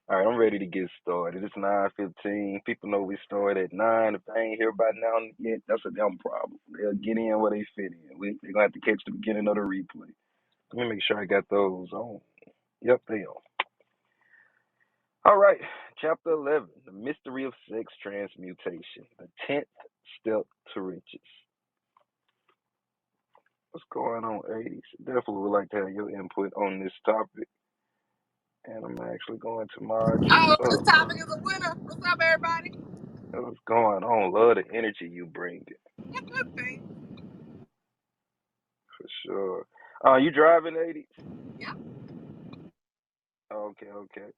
All right, I'm ready to get started. It's 9:15. People know we start at 9. If they ain't here by now yet, that's a them problem. They'll get in where they fit in. They're going to have to catch the beginning of the replay. Let me make sure I got those on. Yep, they on. All right, Chapter 11, The Mystery of Sex Transmutation, the 10th step to riches. What's going on, 80s? Definitely would like to have your input on this topic. And I'm actually going to mod you Oh, this up. topic is a winner. What's up, everybody? What's going on? Love the energy you bring. Thanks. For sure. You driving, 80s? Yeah. Okay.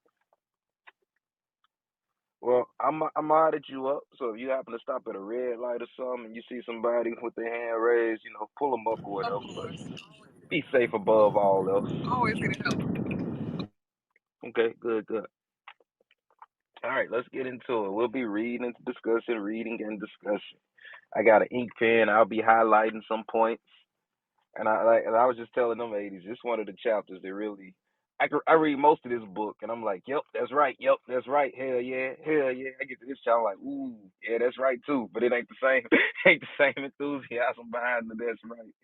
Well, I modded you up, so if you happen to stop at a red light or something and you see somebody with their hand raised, pull them up or whatever. Of But course. be safe above all else. Always gonna help. Okay, good. All right, let's get into it. We'll be reading and discussing, reading and discussion. I got an ink pen. I'll be highlighting some points. And I was just telling them 80s, it's one of the chapters that really, I read most of this book and I'm like, yep, that's right. Yep, that's right. Hell yeah. I get to this chapter, I'm like, ooh, yeah, that's right too. But it ain't the same, ain't the same enthusiasm behind the that's right.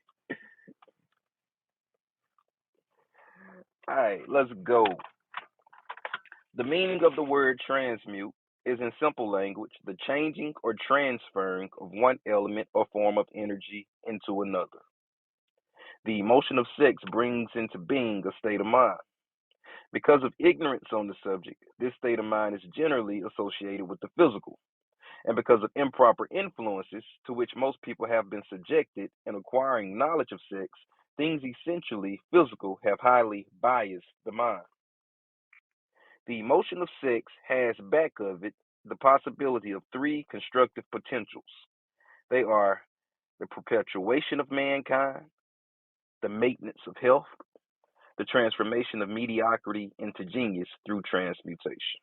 All right, let's go. The meaning of the word transmute is in simple language the changing or transferring of one element or form of energy into another. The emotion of sex brings into being a state of mind. Because of ignorance on the subject, this state of mind is generally associated with the physical. And because of improper influences to which most people have been subjected in acquiring knowledge of sex, things essentially physical have highly biased the mind. The emotion of sex has back of it the possibility of three constructive potentials. They are the perpetuation of mankind, the maintenance of health, the transformation of mediocrity into genius through transmutation.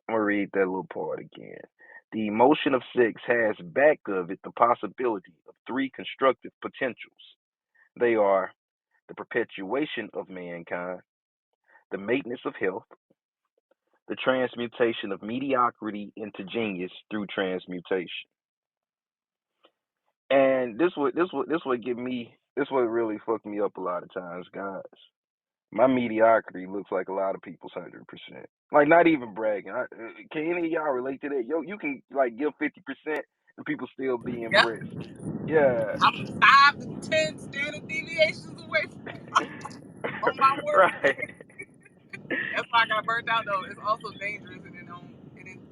I'm gonna read that little part again. The emotion of sex has back of it the possibility of three constructive potentials. They are the perpetuation of mankind, the maintenance of health, the transmutation of mediocrity into genius through transmutation. And this would really fuck me up a lot of times, guys. My mediocrity looks like a lot of people's 100%. Like, not even bragging. Can any of y'all relate to that? Yo, you can like give 50% and people still be Yep. impressed. Yeah. I'm 5 to 10 standard deviations away from on my worst Right. day. That's why I got burnt out though. It's also dangerous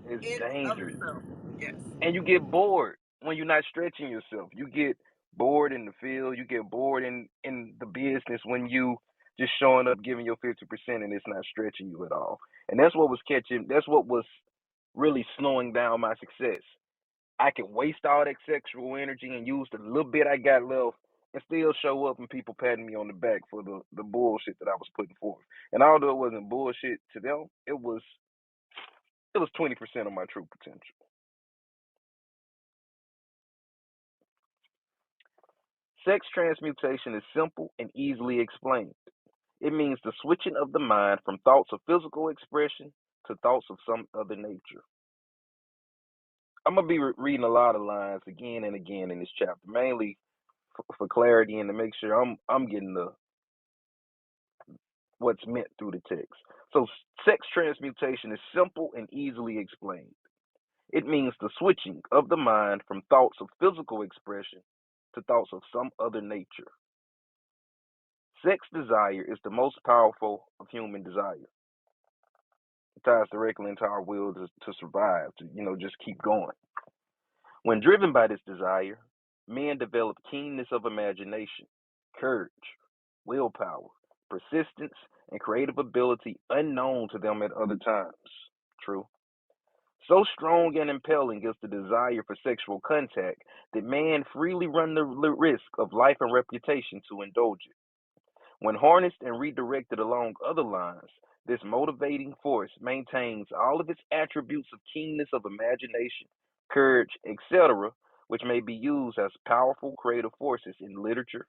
It's in of dangerous. itself. Yes. And you get bored when you're not stretching yourself. You get bored in the field. You get bored in the business when you just showing up, giving your 50%, and it's not stretching you at all. And that's what was catching. That's what was really slowing down my success. I can waste all that sexual energy and use the little bit I got left and still show up and people patting me on the back for the bullshit that I was putting forth. And although it wasn't bullshit to them, it was 20% of my true potential. Sex transmutation is simple and easily explained. It means the switching of the mind from thoughts of physical expression to thoughts of some other nature. I'm gonna be reading a lot of lines again and again in this chapter, mainly for clarity and to make sure I'm getting the what's meant through the text. So, sex transmutation is simple and easily explained. It means the switching of the mind from thoughts of physical expression to thoughts of some other nature. Sex desire is the most powerful of human desire. It ties directly into our will to survive, to just keep going. When driven by this desire, men develop keenness of imagination, courage, willpower, persistence, and creative ability unknown to them at other times. True. So strong and impelling is the desire for sexual contact that man freely run the risk of life and reputation to indulge it. When harnessed and redirected along other lines, this motivating force maintains all of its attributes of keenness of imagination, courage, etc., which may be used as powerful creative forces in literature,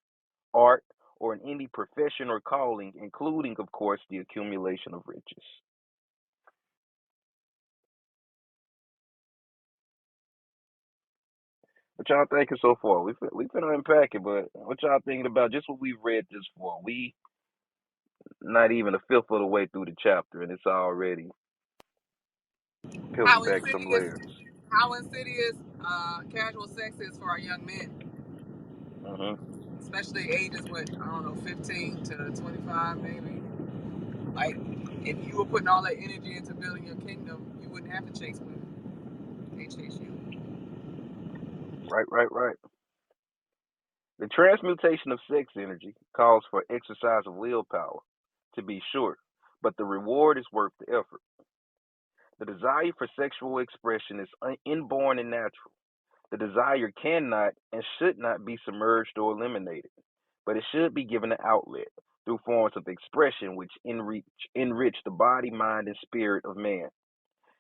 art, or in any profession or calling, including, of course, the accumulation of riches. What y'all thinking so far? We finna unpack it, but what y'all thinking about just what we've read this for? We not even a fifth of the way through the chapter, and it's already peeling How back some insidious, layers. how insidious casual sex is for our young men, Hmm. especially ages what I don't know, 15 to 25 maybe. Like, if you were putting all that energy into building your kingdom, you wouldn't have to chase women. They chase you. Right, right, right. The transmutation of sex energy calls for exercise of willpower, to be sure, but the reward is worth the effort. The desire for sexual expression is inborn and natural. The desire cannot and should not be submerged or eliminated, but it should be given an outlet through forms of expression which enrich the body, mind, and spirit of man.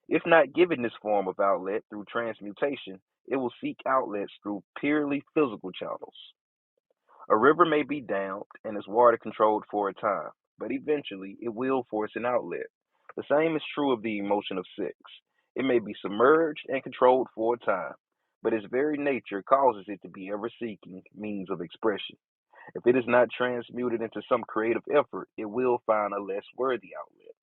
If not given this form of outlet through transmutation, it will seek outlets through purely physical channels. A river may be dammed and its water controlled for a time, but eventually it will force an outlet. The same is true of the emotion of sex. It may be submerged and controlled for a time, but its very nature causes it to be ever seeking means of expression. If it is not transmuted into some creative effort, it will find a less worthy outlet.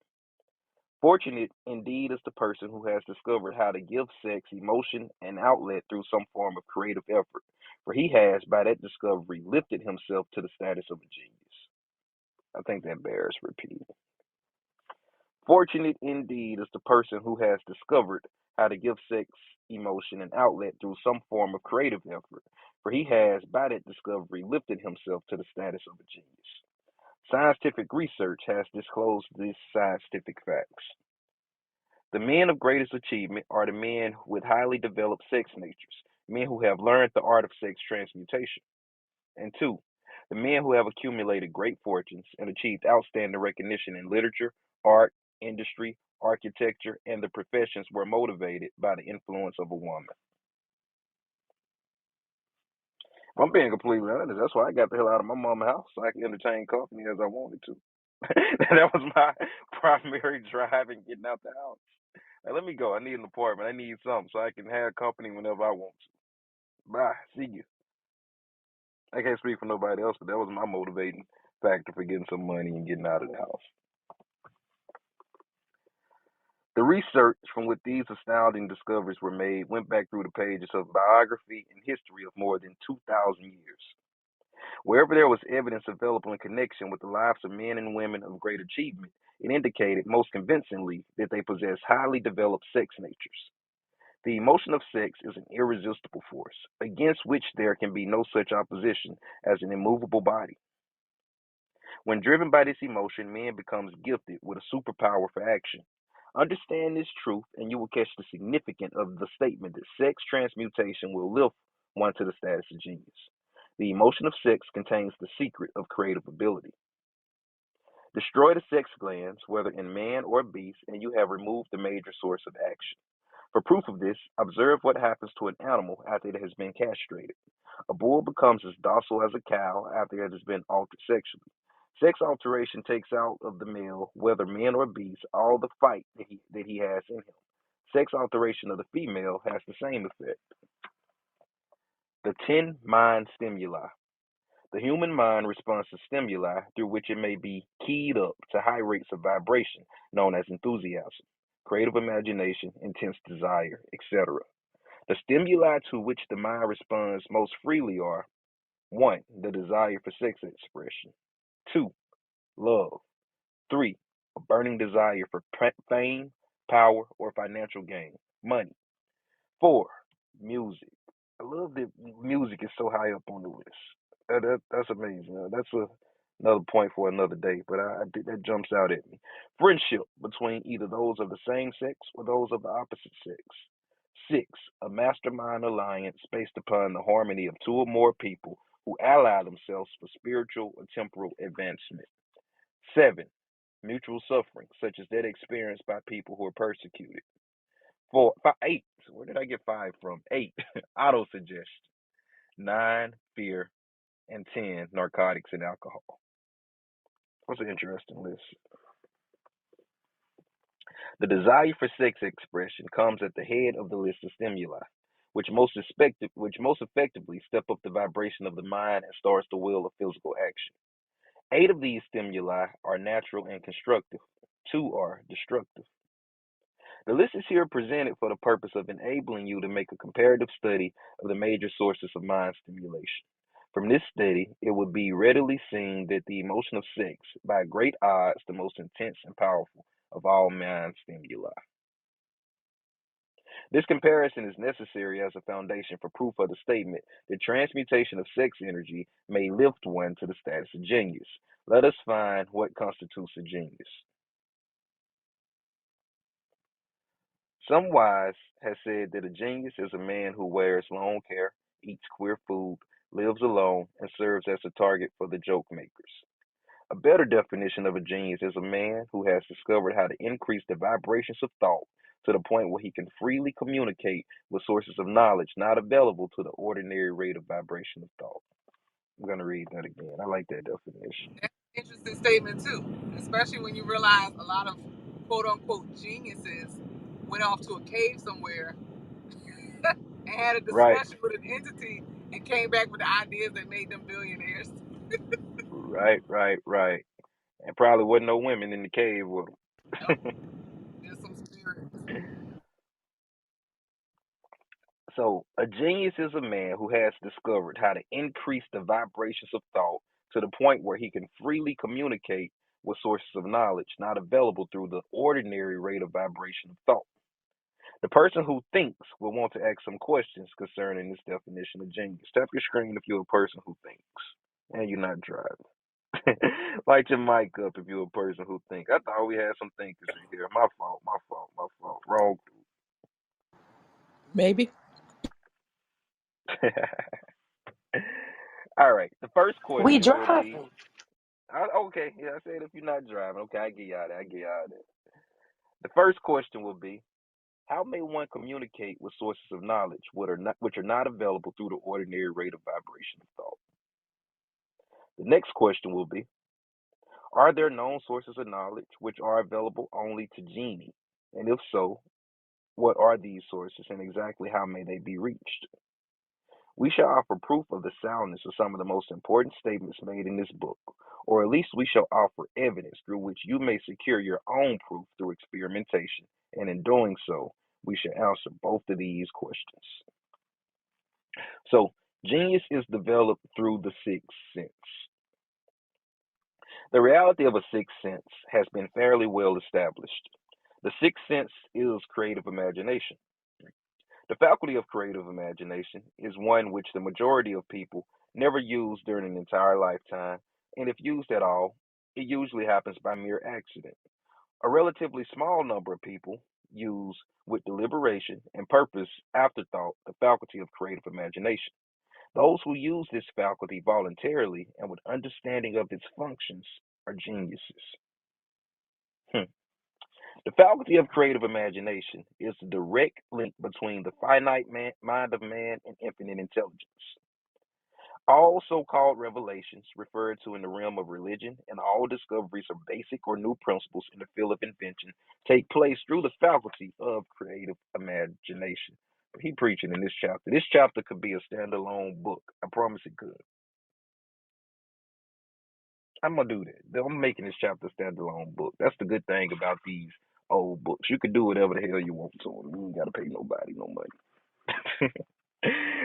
Fortunate indeed is the person who has discovered how to give sex emotion and outlet through some form of creative effort, for he has, by that discovery, lifted himself to the status of a genius. I think that bears repeating. Fortunate indeed is the person who has discovered how to give sex emotion and outlet through some form of creative effort, for he has, by that discovery, lifted himself to the status of a genius. Scientific research has disclosed these scientific facts. The men of greatest achievement are the men with highly developed sex natures, men who have learned the art of sex transmutation. And two, the men who have accumulated great fortunes and achieved outstanding recognition in literature, art, industry, architecture, and the professions were motivated by the influence of a woman. If I'm being completely honest, that's why I got the hell out of my mama's house so I could entertain company as I wanted to. That was my primary drive in getting out the house. Now, let me go. I need an apartment. I need something so I can have company whenever I want to. Bye. See you. I can't speak for nobody else, but that was my motivating factor for getting some money and getting out of the house. The research from which these astounding discoveries were made went back through the pages of biography and history of more than 2,000 years. Wherever there was evidence available in connection with the lives of men and women of great achievement, it indicated most convincingly that they possessed highly developed sex natures. The emotion of sex is an irresistible force, against which there can be no such opposition as an immovable body. When driven by this emotion, man becomes gifted with a superpower for action. Understand this truth, and you will catch the significance of the statement that sex transmutation will lift one to the status of genius. The emotion of sex contains the secret of creative ability. Destroy the sex glands, whether in man or beast, and you have removed the major source of action. For proof of this, observe what happens to an animal after it has been castrated. A bull becomes as docile as a cow after it has been altered sexually. Sex alteration takes out of the male, whether man or beast, all the fight that he has in him. Sex alteration of the female has the same effect. The 10 mind stimuli. The human mind responds to stimuli through which it may be keyed up to high rates of vibration, known as enthusiasm, creative imagination, intense desire, etc. The stimuli to which the mind responds most freely are 1. The desire for sex expression, 2. Love, 3. A burning desire for fame, power, or financial gain, money, 4. Music. I love that music is so high up on the list. That's amazing. Another point for another day, but that jumps out at me. Friendship between either those of the same sex or those of the opposite sex. 6. A mastermind alliance based upon the harmony of two or more people who ally themselves for spiritual or temporal advancement. 7. Mutual suffering, such as that experienced by people who are persecuted. 8. Where did I get 5 from? 8. Autosuggestion. 9. Fear. And 10. Narcotics and alcohol. What's an interesting list? The desire for sex expression comes at the head of the list of stimuli. which most effectively step up the vibration of the mind and starts the wheel of physical action. 8 of these stimuli are natural and constructive. 2 are destructive. The list is here presented for the purpose of enabling you to make a comparative study of the major sources of mind stimulation. From this study, it would be readily seen that the emotion of sex, by great odds, the most intense and powerful of all mind stimuli. This comparison is necessary as a foundation for proof of the statement that transmutation of sex energy may lift one to the status of genius. Let us find what constitutes a genius. Some wise has said that a genius is a man who wears long hair, eats queer food, lives alone, and serves as a target for the joke makers. A better definition of a genius is a man who has discovered how to increase the vibrations of thought to the point where he can freely communicate with sources of knowledge not available to the ordinary rate of vibration of thought. I'm going to read that again. I like that definition. That's an interesting statement too, especially when you realize a lot of quote unquote geniuses went off to a cave somewhere and had a Right, discussion with an entity and came back with the ideas that made them billionaires. right. And probably wasn't no women in the cave with Nope, them. just some spirits. So, a genius is a man who has discovered how to increase the vibrations of thought to the point where he can freely communicate with sources of knowledge not available through the ordinary rate of vibration of thought. The person who thinks will want to ask some questions concerning this definition of genius. Tap your screen if you're a person who thinks and you're not driving. Light your mic up if you're a person who thinks. I thought we had some thinkers in here. My fault. Wrong. Maybe. All right. The first We question will be, driving. okay, yeah, I said if you're not driving. Okay, I get you out of that. I get you out of that. The first question will be, how may one communicate with sources of knowledge which are not available through the ordinary rate of vibration of thought? The next question will be, are there known sources of knowledge which are available only to genie? And if so, what are these sources and exactly how may they be reached? We shall offer proof of the soundness of some of the most important statements made in this book, or at least we shall offer evidence through which you may secure your own proof through experimentation, and in doing so, we shall answer both of these questions. So, genius is developed through the sixth sense. The reality of a sixth sense has been fairly well established. The sixth sense is creative imagination. The faculty of creative imagination is one which the majority of people never use during an entire lifetime, and if used at all, it usually happens by mere accident. A relatively small number of people use, with deliberation and purpose afterthought, the faculty of creative imagination. Those who use this faculty voluntarily and with understanding of its functions are geniuses. Hmm. The faculty of creative imagination is the direct link between the finite mind of man and infinite intelligence. All so called revelations referred to in the realm of religion and all discoveries of basic or new principles in the field of invention take place through the faculty of creative imagination. But he preaching in this chapter. This chapter could be a standalone book. I promise it could. I'm gonna do that. I'm making this chapter a standalone book. That's the good thing about these old books. You can do whatever the hell you want to them. You ain't gotta pay nobody no money.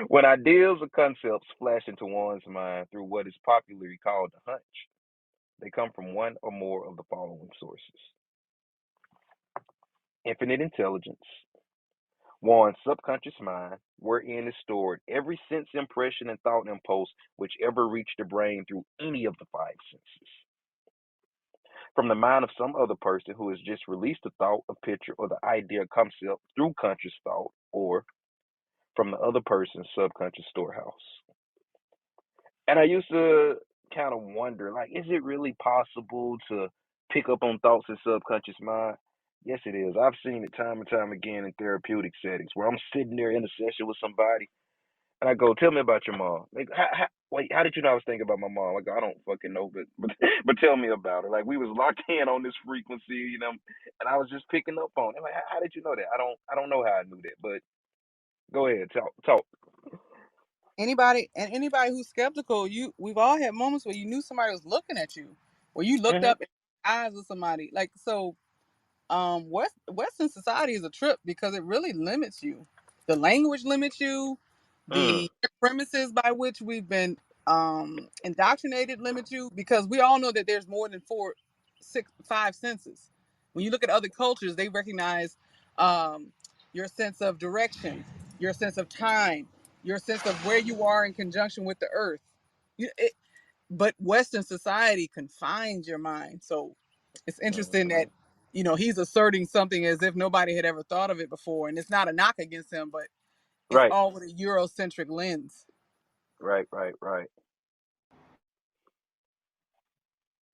When ideas or concepts flash into one's mind through what is popularly called a hunch, they come from one or more of the following sources: infinite intelligence, one's subconscious mind, wherein is stored every sense impression and thought impulse which ever reached the brain through any of the five senses. From the mind of some other person who has just released a thought, a picture, or the idea or concept through conscious thought, or from the other person's subconscious storehouse. And I used to kind of wonder, like, is it really possible to pick up on thoughts in subconscious mind? Yes, it is. I've seen it time and time again in therapeutic settings where I'm sitting there in a session with somebody and I go, "Tell me about your mom." Like, wait, how did you know I was thinking about my mom? Like, I don't fucking know, but tell me about her. Like, we was locked in on this frequency, and I was just picking up on it. Like, how did you know that? I don't know how I knew that, but Go ahead, talk. Anybody who's skeptical, we've all had moments where you knew somebody was looking at you, where you looked Mhm. up in the eyes of somebody. Like so, Western society is a trip because it really limits you. The language limits you. Mm. The premises by which we've been indoctrinated limit you because we all know that there's more than four, six, five senses. When you look at other cultures, they recognize um, your sense of direction, your sense of time, your sense of where you are in conjunction with the earth. But Western society confines your mind. So it's interesting that, Mhm. he's asserting something as if nobody had ever thought of it before. And it's not a knock against him, but it's Right, all with a Eurocentric lens. right.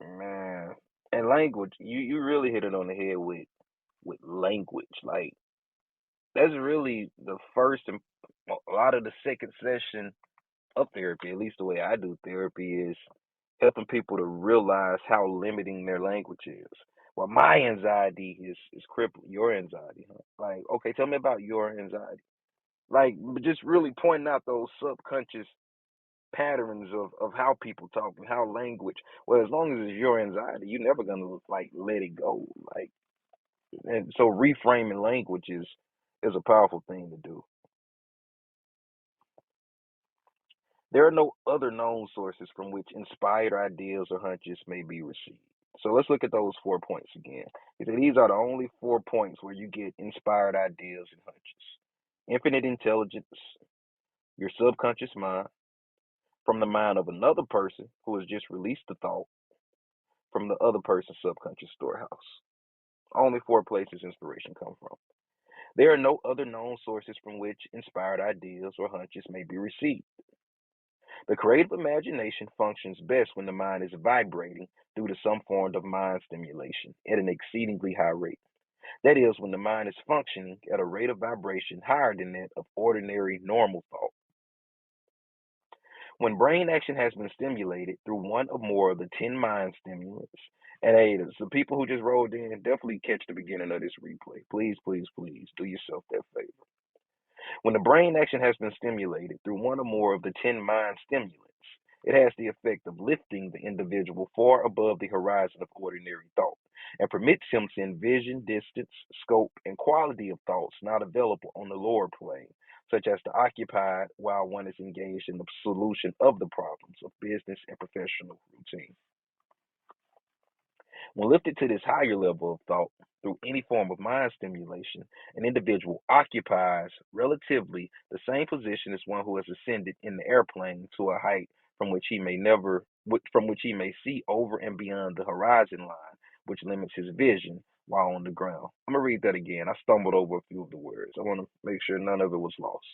Man, and language, you really hit it on the head with language. Like that's really the first and a lot of the second session of therapy, at least the way I do therapy, is helping people to realize how limiting their language is. Well, my anxiety is crippling your anxiety. Huh? Like, okay, tell me about your anxiety. Like, just really pointing out those subconscious patterns of how people talk and how language. Well, as long as it's your anxiety, you're never gonna like let it go. Like, and so reframing language is a powerful thing to do. There are no other known sources from which inspired ideas or hunches may be received. So let's look at those 4 points again. He said these are the only 4 points where you get inspired ideas and hunches. Infinite intelligence, your subconscious mind, from the mind of another person who has just released the thought from the other person's subconscious storehouse. Only 4 places inspiration comes from. There are no other known sources from which inspired ideas or hunches may be received. The creative imagination functions best when the mind is vibrating due to some form of mind stimulation at an exceedingly high rate. That is, when the mind is functioning at a rate of vibration higher than that of ordinary normal thought. When brain action has been stimulated through one or more of the 10 mind stimulants, and hey, the people who just rolled in, definitely catch the beginning of this replay. Please, do yourself that favor. When the brain action has been stimulated through one or more of the 10 mind stimulants, it has the effect of lifting the individual far above the horizon of ordinary thought and permits him to envision distance, scope, and quality of thoughts not available on the lower plane, such as to occupy while one is engaged in the solution of the problems of business and professional routine. When lifted to this higher level of thought through any form of mind stimulation, an individual occupies relatively the same position as one who has ascended in the airplane to a height from which he may never from which he may see over and beyond the horizon line, which limits his vision while on the ground. I'm gonna read that again. I stumbled over a few of the words. I want to make sure none of it was lost.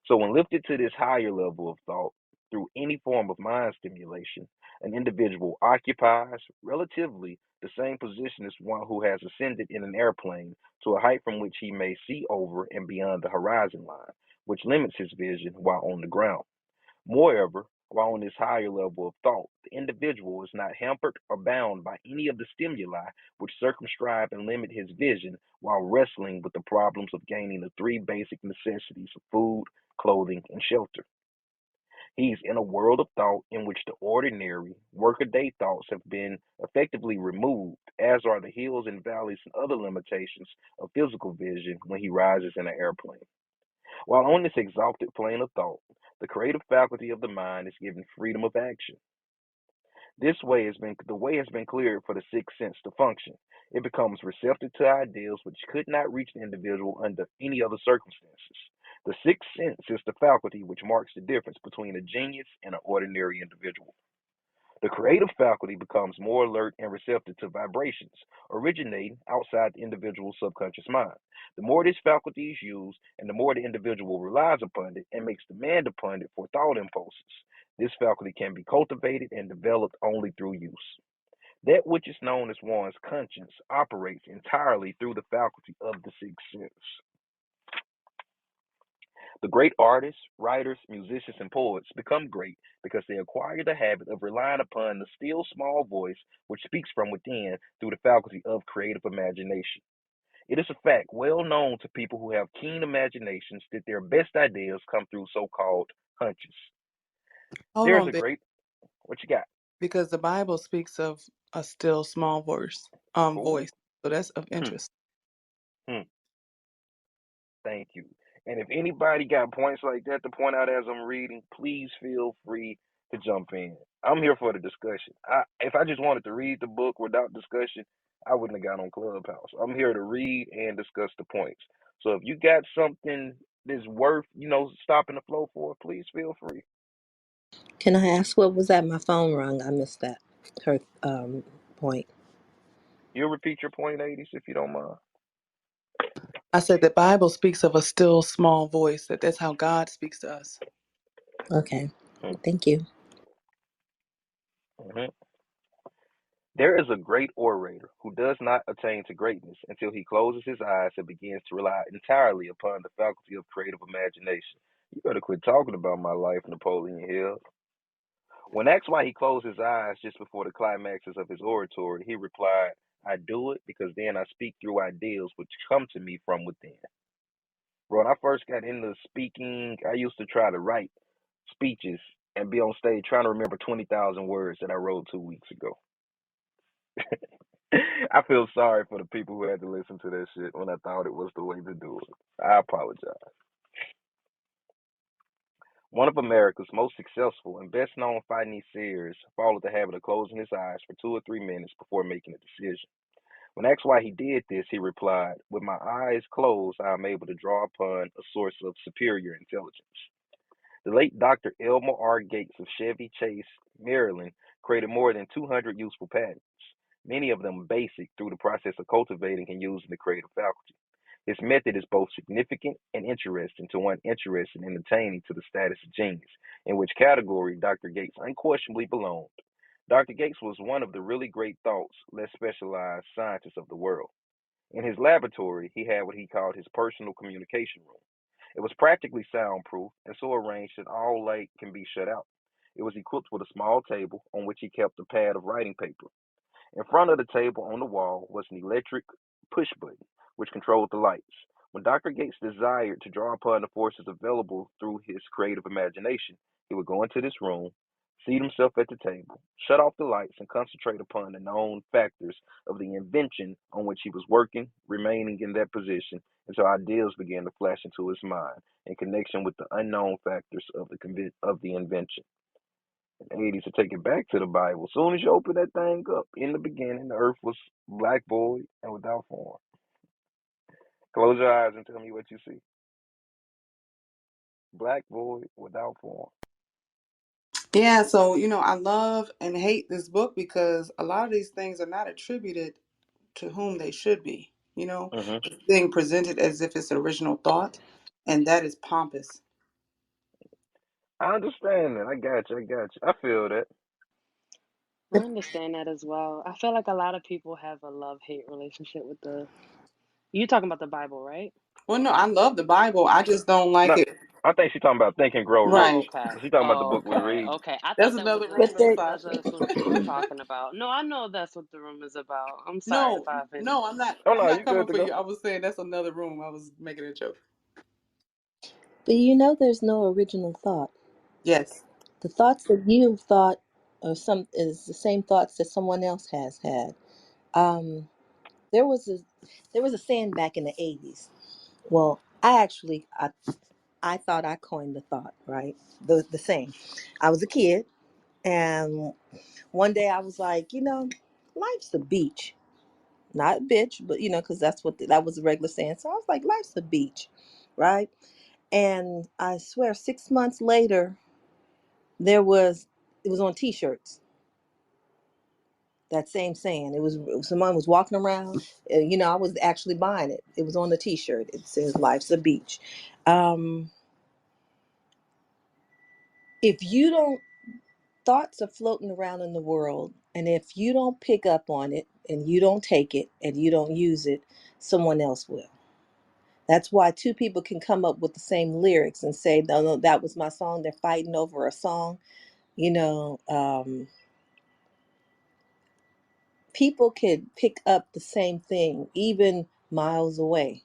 So, when lifted to this higher level of thought through any form of mind stimulation, an individual occupies relatively the same position as one who has ascended in an airplane to a height from which he may see over and beyond the horizon line, which limits his vision while on the ground. Moreover, while on this higher level of thought, the individual is not hampered or bound by any of the stimuli which circumscribe and limit his vision while wrestling with the problems of gaining the three basic necessities of food, clothing, and shelter. He's in a world of thought in which the ordinary, workaday thoughts have been effectively removed, as are the hills and valleys and other limitations of physical vision when he rises in an airplane. While on this exalted plane of thought, the creative faculty of the mind is given freedom of action. The way has been cleared for the sixth sense to function. It becomes receptive to ideals which could not reach the individual under any other circumstances. The sixth sense is the faculty which marks the difference between a genius and an ordinary individual. The creative faculty becomes more alert and receptive to vibrations originating outside the individual's subconscious mind. The more this faculty is used and the more the individual relies upon it and makes demand upon it for thought impulses, this faculty can be cultivated and developed only through use. That which is known as one's conscience operates entirely through the faculty of the sixth sense. The great artists, writers, musicians, and poets become great because they acquire the habit of relying upon the still small voice which speaks from within through the faculty of creative imagination. It is a fact well known to people who have keen imaginations that their best ideas come through so-called hunches. Hold There's on, a babe, great what you got? because the Bible speaks of a still small Oh, voice. So that's of hmm, interest. hmm, thank you. And if anybody got points like that to point out as I'm reading, please feel free to jump in. I'm here for the discussion. If I just wanted to read the book without discussion, I wouldn't have got on Clubhouse. I'm here to read and discuss the points. So if you got something that's worth, stopping the flow for, please feel free. Can I ask what was that? My phone rung. I missed that. Her point. You'll repeat your point, 80s, if you don't mind. I said the Bible speaks of a still small voice, that's how God speaks to us. Okay. Hmm. Thank you. Mhm. There is a great orator who does not attain to greatness until he closes his eyes and begins to rely entirely upon the faculty of creative imagination. You better quit talking about my life, Napoleon Hill. When asked why he closed his eyes just before the climaxes of his oratory, he replied, I do it because then I speak through ideas which come to me from within. Bro, when I first got into speaking, I used to try to write speeches and be on stage trying to remember 20,000 words that I wrote 2 weeks ago. I feel sorry for the people who had to listen to that shit when I thought it was the way to do it. I apologize. One of America's most successful and best known financiers followed the habit of closing his eyes for 2 or 3 minutes before making a decision. When asked why he did this, he replied, with my eyes closed, I am able to draw upon a source of superior intelligence. The late Dr. Elmer R. Gates of Chevy Chase, Maryland, created more than 200 useful patents, many of them basic through the process of cultivating and using the creative faculty. His method is both significant and interesting to one interested in attaining to the status of genius, in which category Dr. Gates unquestionably belonged. Dr. Gates was one of the really great thoughts, less specialized scientists of the world. In his laboratory, he had what he called his personal communication room. It was practically soundproof and so arranged that all light can be shut out. It was equipped with a small table on which he kept a pad of writing paper. In front of the table on the wall was an electric push button which controlled the lights. When Dr. Gates desired to draw upon the forces available through his creative imagination, he would go into this room, seat himself at the table, shut off the lights, and concentrate upon the known factors of the invention on which he was working, remaining in that position until ideas began to flash into his mind in connection with the unknown factors of the invention. In the 80s to take it back to the Bible. As soon as you open that thing up, in the beginning, the earth was black void and without form. Close your eyes and tell me what you see. Black void without form. Yeah, so I love and hate this book because a lot of these things are not attributed to whom they should be. Hmm. It's being presented as if it's original thought, and that is pompous. I understand that. I got you. I got you. I feel that. I understand that as well. I feel like a lot of people have a love-hate relationship with the. You talking about the Bible, right? Well, no, I love the Bible. I just don't like No, it. I think she's talking about Think and Grow Rich. Right. Okay. She talking about the Oh, book we okay. read. Okay. I That's thought that was another what room But though, there, Sasha. that's what you were talking about. No, I know that's what the room is about. I'm sorry No, if I offended no, I'm you. not. Oh I'm no, not you coming good to for go. you. I was saying that's another room. I was making a joke. there's no original thought. Yes. The thoughts that you've thought are some is the same thoughts that someone else has had. Um, there was a there was a saying back in the 80s. Well, I thought I coined the thought, right? The saying. I was a kid, and one day I was like, life's a beach. Not a bitch, but because that's what that was a regular saying. So I was like, life's a beach, right? And I swear, 6 months later, it was on T-shirts. That same saying. Someone was walking around. I was actually buying it. It was on the T-shirt. It says, "Life's a beach." Um, if you don't, thoughts are floating around in the world, and if you don't pick up on it, and you don't take it, and you don't use it, someone else will. That's why two people can come up with the same lyrics and say, no, no, that was my song. They're fighting over a song. You know, people could pick up the same thing, even miles away.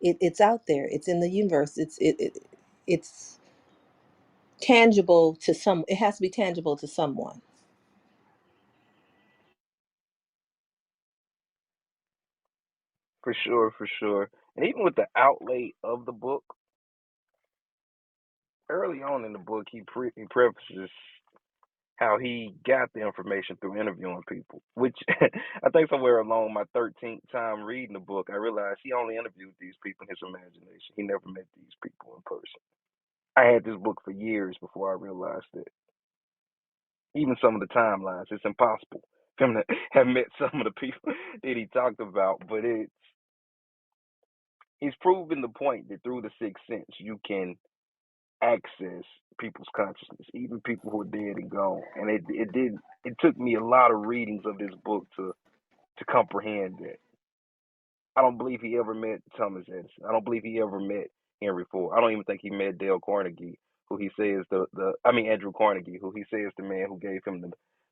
It's out there. It's in the universe. It's tangible to some. It has to be tangible to someone. For sure, for sure. And even with the outlay of the book, early on in the book, he prefaces how he got the information through interviewing people, which I think somewhere along my 13th time reading the book, I realized he only interviewed these people in his imagination. He never met these people in person. I had this book for years before I realized that. Even some of the timelines, it's impossible for him to have met some of the people that he talked about, but he's proven the point that through the sixth sense you can access people's consciousness, even people who are dead and gone. And it took me a lot of readings of this book to comprehend that. I don't believe he ever met Thomas Edison. I don't believe he ever met Henry Ford. I don't even think he met Dale Carnegie, who he says Andrew Carnegie, who he says the man who gave him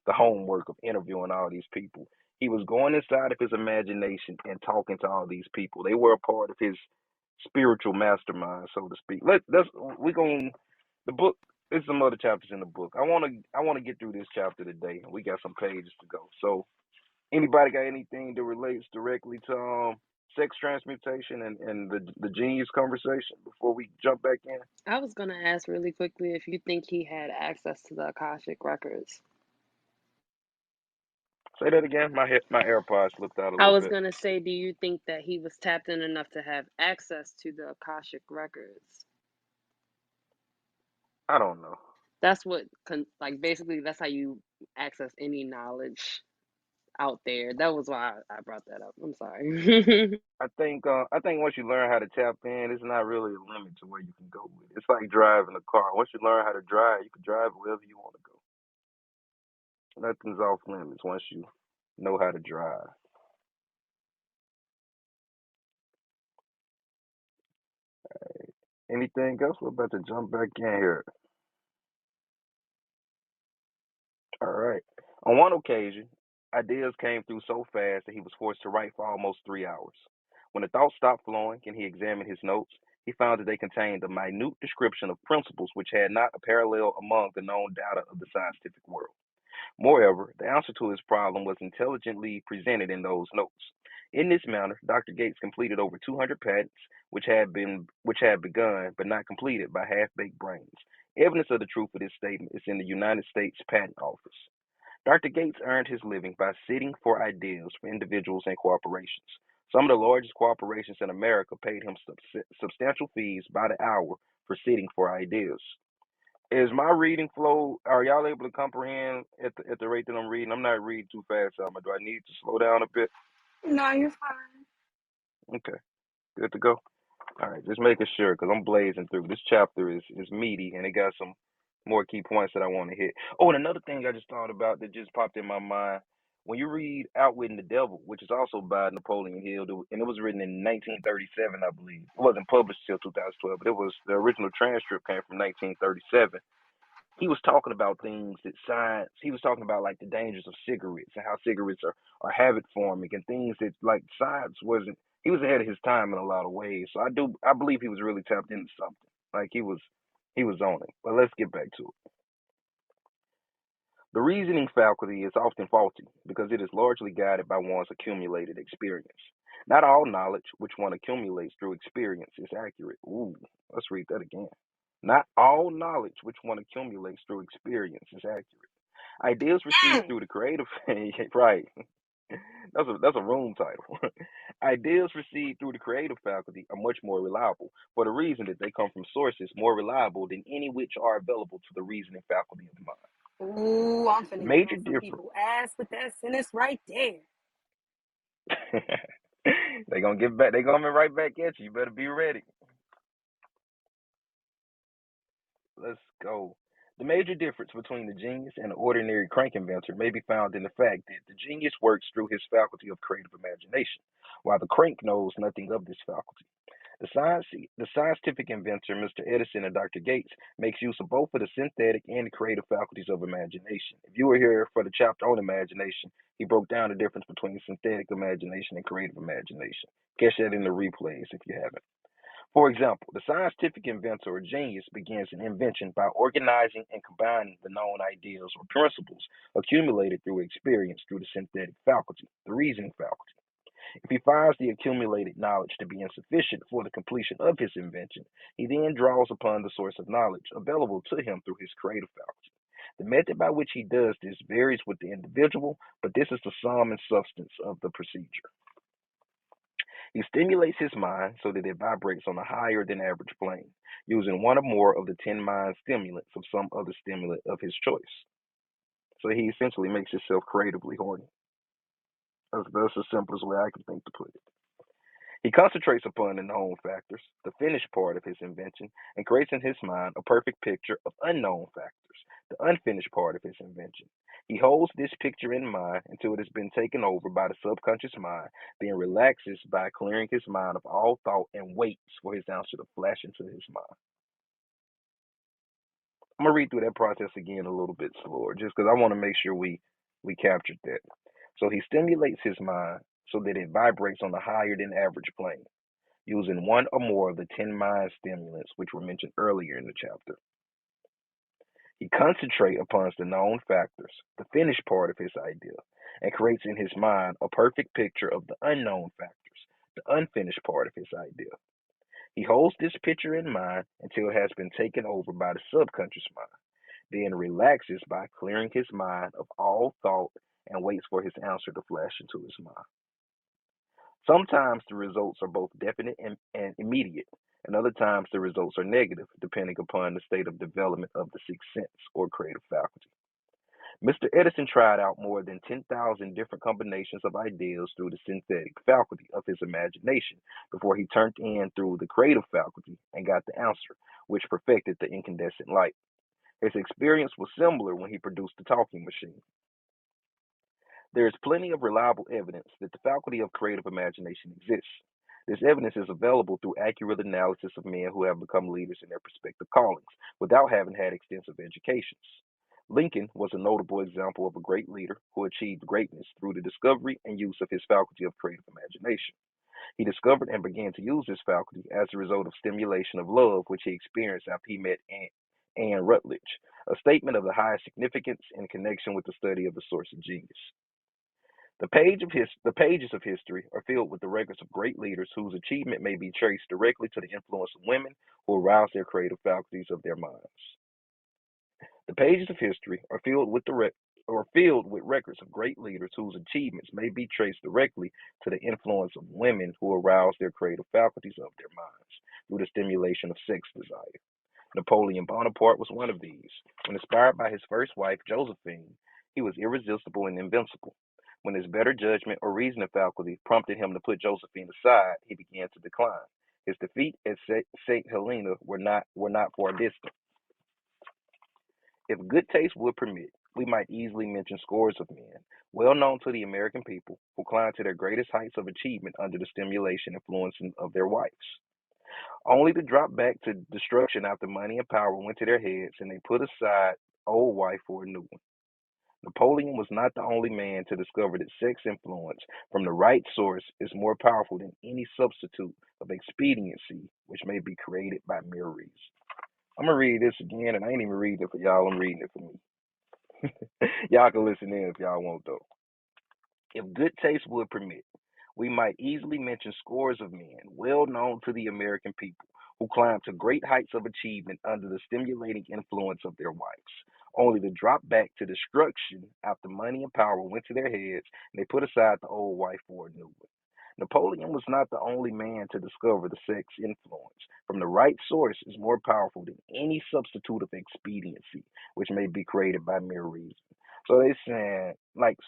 the homework of interviewing all these people. He was going inside of his imagination and talking to all these people. They were a part of his spiritual mastermind, so to speak. We going the book. There's some other chapters in the book. I wanna get through this chapter today. We got some pages to go. So anybody got anything that relates directly to sex transmutation and the genius conversation before we jump back in? I was gonna ask really quickly if you think he had access to the Akashic records. Say that again. My AirPods slipped out a I little was bit. gonna say, do you think that he was tapped in enough to have access to the Akashic records? I don't know. That's what, like, basically, that's how you access any knowledge out there. That was why I brought that up. I'm sorry. I think once you learn how to tap in, it's not really a limit to where you can go with it. It's like driving a car. Once you learn how to drive, you can drive wherever you want to go. Nothing's off limits once you know how to drive. Anything else? We're about to jump back in here. All right. On one occasion, ideas came through so fast that he was forced to write for almost 3 hours. When the thoughts stopped flowing and he examined his notes, he found that they contained a minute description of principles which had not a parallel among the known data of the scientific world. Moreover, the answer to his problem was intelligently presented in those notes. In this manner, Dr. Gates completed over 200 patents, which had begun but not completed by half-baked brains. Evidence of the truth of this statement is in the United States Patent Office. Dr. Gates earned his living by sitting for ideas for individuals and corporations. Some of the largest corporations in America paid him substantial fees by the hour for sitting for ideas. Is my reading flow? Are y'all able to comprehend at the rate that I'm reading? I'm not reading too fast, Alma. Do I need to slow down a bit? No, you're fine. Okay, good to go. All right, just making sure because I'm blazing through. This chapter is meaty and it got some more key points that I want to hit. Oh, and another thing I just thought about that just popped in my mind. When you read Outwitting the Devil, which is also by Napoleon Hill, and it was written in 1937, I believe. It wasn't published till 2012, but it was the original transcript came from 1937. He was talking about things that science. He was talking about like the dangers of cigarettes and how cigarettes are habit forming and things that like science wasn't. He was ahead of his time in a lot of ways. So I believe he was really tapped into something. Like he was on it. But let's get back to it. The reasoning faculty is often faulty because it is largely guided by one's accumulated experience. Not all knowledge which one accumulates through experience is accurate. Ooh, let's read that again. Not all knowledge which one accumulates through experience is accurate. Ideas received through the creative right. That's a room title. Ideas received through the creative faculty are much more reliable for the reason that they come from sources more reliable than any which are available to the reasoning faculty of the mind. Ooh, I'm The finna get major on some difference people ass with that sentence right there. they gonna get back. They gonna be right back at you. You better be ready. Let's go. The major difference between the genius and the ordinary crank inventor may be found in the fact that the genius works through his faculty of creative imagination, while the crank knows nothing of this faculty. The scientific inventor, Mr. Edison and Dr. Gates, makes use of both of the synthetic and the creative faculties of imagination. If you were here for the chapter on imagination, he broke down the difference between synthetic imagination and creative imagination. Catch that in the replays if you haven't. For example, the scientific inventor or genius begins an invention by organizing and combining the known ideas or principles accumulated through experience through the synthetic faculty, the reasoning faculty. If he finds the accumulated knowledge to be insufficient for the completion of his invention, he then draws upon the source of knowledge available to him through his creative faculty. The method by which he does this varies with the individual, but this is the sum and substance of the procedure. He stimulates his mind so that it vibrates on a higher than average plane, using one or more of the 10 mind stimulants of some other stimulant of his choice. So he essentially makes himself creatively horny. That's the simplest way I can think to put it. He concentrates upon the known factors, the finished part of his invention, and creates in his mind a perfect picture of unknown factors, the unfinished part of his invention. He holds this picture in mind until it has been taken over by the subconscious mind, then relaxes by clearing his mind of all thought and waits for his answer to flash into his mind. I'm going to read through that process again a little bit slower, just because I want to make sure we captured that. So he stimulates his mind so that it vibrates on a higher than average plane, using one or more of the 10 mind stimulants which were mentioned earlier in the chapter. He concentrates upon the known factors, the finished part of his idea, and creates in his mind a perfect picture of the unknown factors, the unfinished part of his idea. He holds this picture in mind until it has been taken over by the subconscious mind, then relaxes by clearing his mind of all thought and waits for his answer to flash into his mind. Sometimes the results are both definite and immediate, and other times the results are negative, depending upon the state of development of the sixth sense or creative faculty. Mr. Edison tried out more than 10,000 different combinations of ideas through the synthetic faculty of his imagination before he turned in through the creative faculty and got the answer, which perfected the incandescent light. His experience was similar when he produced the talking machine. There is plenty of reliable evidence that the faculty of creative imagination exists. This evidence is available through accurate analysis of men who have become leaders in their respective callings without having had extensive educations. Lincoln was a notable example of a great leader who achieved greatness through the discovery and use of his faculty of creative imagination. He discovered and began to use this faculty as a result of stimulation of love, which he experienced after he met Anne Rutledge, a statement of the highest significance in connection with the study of the source of genius. The pages of history are filled with the records of great leaders whose achievement may be traced directly to the influence of women who aroused their creative faculties of their minds. The pages of history are filled with records of great leaders whose achievements may be traced directly to the influence of women who aroused their creative faculties of their minds through the stimulation of sex desire. Napoleon Bonaparte was one of these. When inspired by his first wife, Josephine, he was irresistible and invincible. When his better judgment or reasoning faculty prompted him to put Josephine aside, he began to decline. His defeat at St. Helena were not far distant. If good taste would permit, we might easily mention scores of men, well known to the American people, who climbed to their greatest heights of achievement under the stimulation and influence of their wives, only to drop back to destruction after money and power went to their heads and they put aside old wife for a new one. Napoleon was not the only man to discover that sex influence from the right source is more powerful than any substitute of expediency which may be created by mere reason. I'm going to read this again, and I ain't even reading it for y'all. I'm reading it for me. Y'all can listen in if y'all want, though. If good taste would permit, we might easily mention scores of men well known to the American people who climbed to great heights of achievement under the stimulating influence of their wives, only to drop back to destruction after money and power went to their heads and they put aside the old wife for a new one. Napoleon was not the only man to discover the sex influence from the right source is more powerful than any substitute of expediency, which may be created by mere reason. So they saying, like,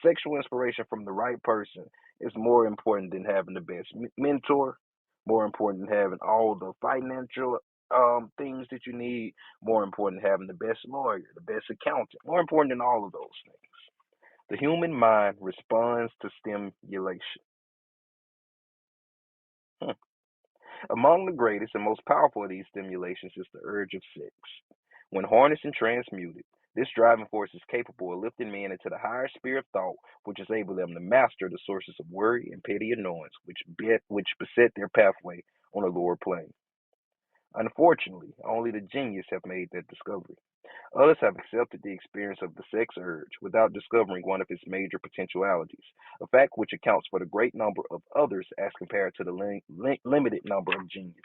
sexual inspiration from the right person is more important than having the best mentor, more important than having all the financial things that you need, more important than having the best lawyer, the best accountant, more important than all of those things. The human mind responds to stimulation. Among the greatest and most powerful of these stimulations is the urge of sex. When harnessed and transmuted, this driving force is capable of lifting men into the higher sphere of thought, which is able them to master the sources of worry and petty annoyance which beset their pathway on a lower plane. Unfortunately, only the genius have made that discovery. Others have accepted the experience of the sex urge without discovering one of its major potentialities, a fact which accounts for the great number of others as compared to the limited number of geniuses.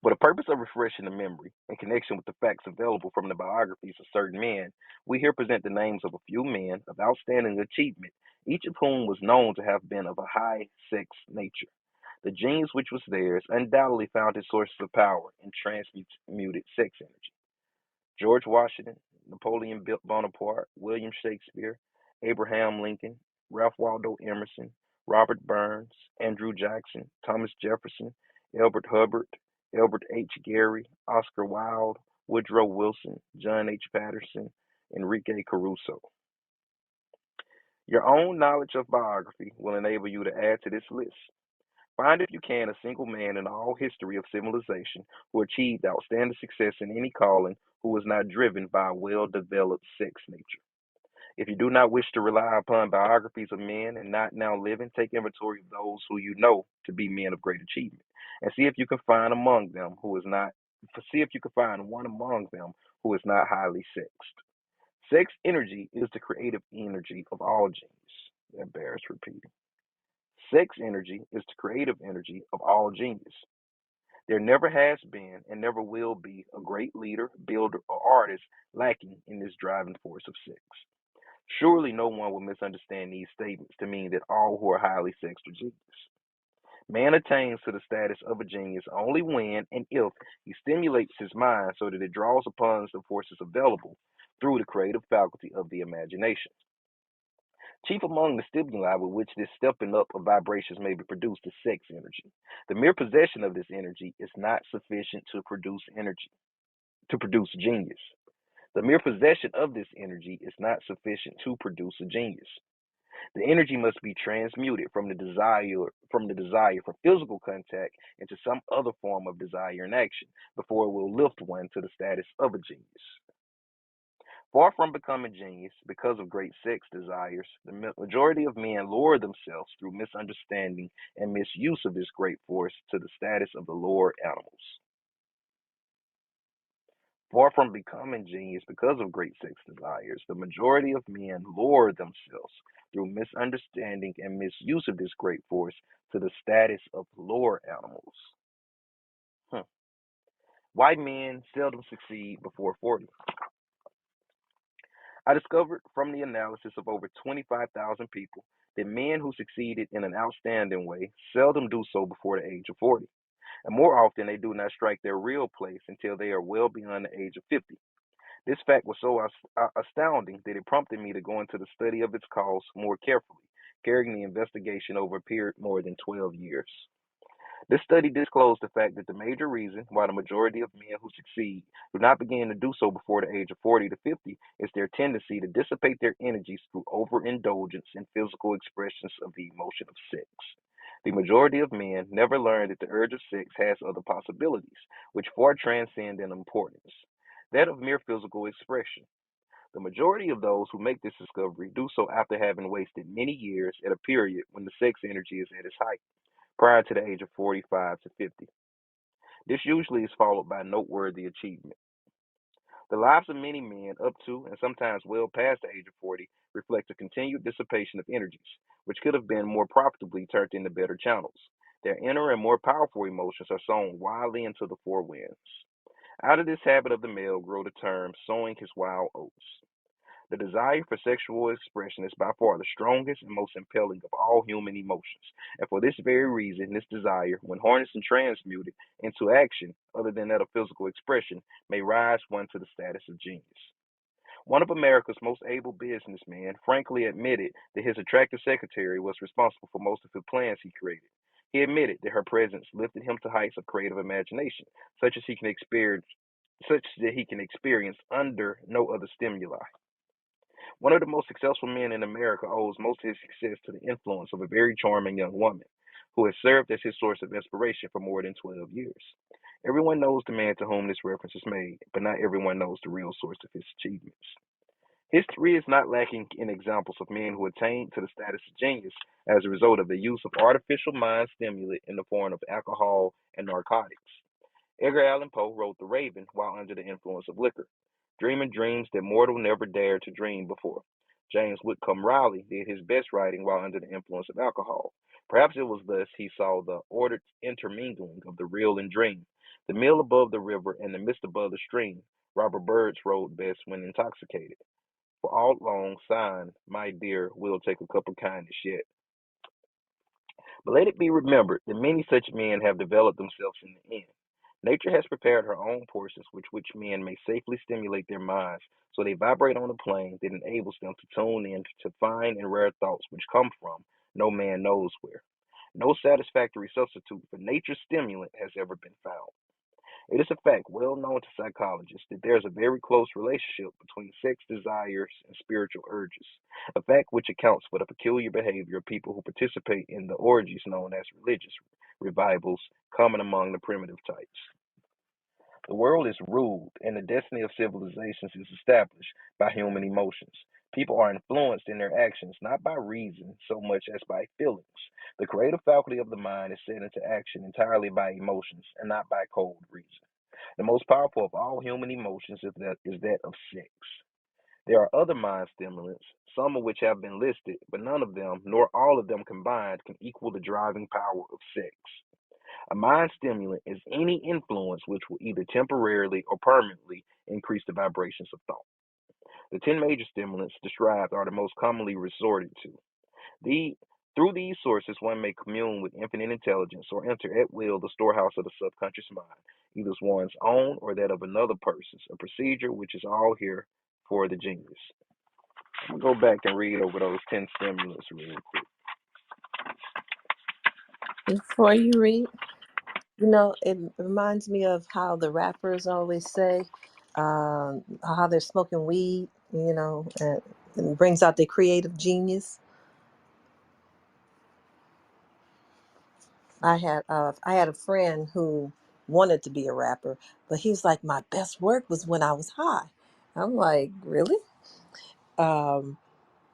For the purpose of refreshing the memory, in connection with the facts available from the biographies of certain men, we here present the names of a few men of outstanding achievement, each of whom was known to have been of a high sex nature. The genius which was theirs undoubtedly found its sources of power in transmuted sex energy. George Washington, Napoleon Bonaparte, William Shakespeare, Abraham Lincoln, Ralph Waldo Emerson, Robert Burns, Andrew Jackson, Thomas Jefferson, Elbert Hubbard, Albert H. Gary, Oscar Wilde, Woodrow Wilson, John H. Patterson, Enrique Caruso. Your own knowledge of biography will enable you to add to this list. Find, if you can, a single man in all history of civilization who achieved outstanding success in any calling who was not driven by a well-developed sex nature. If you do not wish to rely upon biographies of men and not now living, take inventory of those who you know to be men of great achievement, and see if you can find among them who is not. See if you can find one among them who is not highly sexed. Sex energy is the creative energy of all genius. That bears repeating. Sex energy is the creative energy of all genius. There never has been and never will be a great leader, builder, or artist lacking in this driving force of sex. Surely no one will misunderstand these statements to mean that all who are highly sexed are genius. Man attains to the status of a genius only when and if he stimulates his mind so that it draws upon the forces available through the creative faculty of the imagination. Chief among the stimuli with which this stepping up of vibrations may be produced is sex energy. The mere possession of this energy is not sufficient to produce genius. The mere possession of this energy is not sufficient to produce a genius. The energy must be transmuted from the desire for physical contact into some other form of desire and action before it will lift one to the status of a genius. Far from becoming genius because of great sex desires, the majority of men lower themselves through misunderstanding and misuse of this great force to the status of the lower animals. Far from becoming genius because of great sex desires, the majority of men lower themselves through misunderstanding and misuse of this great force to the status of lower animals. White men seldom succeed before 40. I discovered from the analysis of over 25,000 people that men who succeeded in an outstanding way seldom do so before the age of 40. And more often, they do not strike their real place until they are well beyond the age of 50. This fact was so astounding that it prompted me to go into the study of its cause more carefully, carrying the investigation over a period more than 12 years. This study disclosed the fact that the major reason why the majority of men who succeed do not begin to do so before the age of 40 to 50 is their tendency to dissipate their energies through overindulgence in physical expressions of the emotion of sex. The majority of men never learn that the urge of sex has other possibilities, which far transcend in importance, that of mere physical expression. The majority of those who make this discovery do so after having wasted many years at a period when the sex energy is at its height, prior to the age of 45 to 50. This usually is followed by noteworthy achievement. The lives of many men up to and sometimes well past the age of 40 reflect a continued dissipation of energies, which could have been more profitably turned into better channels. Their inner and more powerful emotions are sown wildly into the four winds. Out of this habit of the male grow the term sowing his wild oats. The desire for sexual expression is by far the strongest and most impelling of all human emotions, and for this very reason, this desire, when harnessed and transmuted into action other than that of physical expression, may rise one to the status of genius. One of America's most able businessmen frankly admitted that his attractive secretary was responsible for most of the plans he created. He admitted that her presence lifted him to heights of creative imagination, such that he can experience under no other stimuli. One of the most successful men in America owes most of his success to the influence of a very charming young woman, who has served as his source of inspiration for more than 12 years. Everyone knows the man to whom this reference is made, but not everyone knows the real source of his achievements. History is not lacking in examples of men who attained to the status of genius as a result of the use of artificial mind stimulant in the form of alcohol and narcotics. Edgar Allan Poe wrote The Raven while under the influence of liquor, dreaming dreams that mortal never dared to dream before. James Whitcomb Riley did his best writing while under the influence of alcohol. Perhaps it was thus he saw the ordered intermingling of the real and dream, the mill above the river and the mist above the stream. Robert Burns wrote best when intoxicated. For all long sign, my dear, we'll take a cup of kindness yet. But let it be remembered that many such men have developed themselves in the end. Nature has prepared her own portions with which men may safely stimulate their minds, so they vibrate on a plane that enables them to tune in to fine and rare thoughts which come from no man knows where. No satisfactory substitute for nature's stimulant has ever been found. It is a fact well known to psychologists that there is a very close relationship between sex desires and spiritual urges, a fact which accounts for the peculiar behavior of people who participate in the orgies known as religious revivals common among the primitive types. The world is ruled and the destiny of civilizations is established by human emotions. People are influenced in their actions not by reason so much as by feelings. The creative faculty of the mind is set into action entirely by emotions and not by cold reason. The most powerful of all human emotions is that of sex. There are other mind stimulants, some of which have been listed, but none of them, nor all of them combined, can equal the driving power of sex. A mind stimulant is any influence which will either temporarily or permanently increase the vibrations of thought. The 10 major stimulants described are the most commonly resorted to. The, Through these sources, one may commune with infinite intelligence or enter at will the storehouse of the subconscious mind, either one's own or that of another person's, a procedure which is all here for the genius. I'm going to go back and read over those 10 stimulants real quick. Before you read, it reminds me of how the rappers always say, how they're smoking weed, and brings out their creative genius. I had a friend who wanted to be a rapper, but he's like, my best work was when I was high. I'm like, really? Um,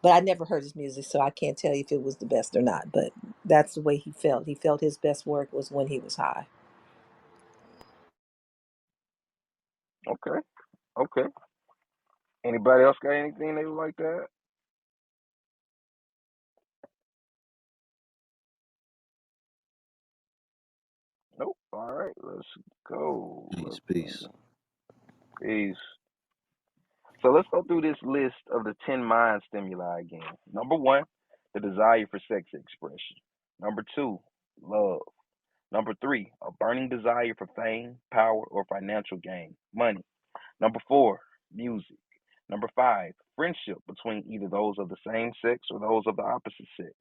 but I never heard his music, so I can't tell you if it was the best or not. But that's the way he felt. He felt his best work was when he was high. Okay, okay. Anybody else got anything they would like that? Nope. All right, let's go. Peace, Let's peace. see. Peace. So let's go through this list of the 10 mind stimuli again. Number one, the desire for sex expression. Number two, love. Number three, a burning desire for fame, power, or financial gain, money. Number four, music. Number five, friendship between either those of the same sex or those of the opposite sex.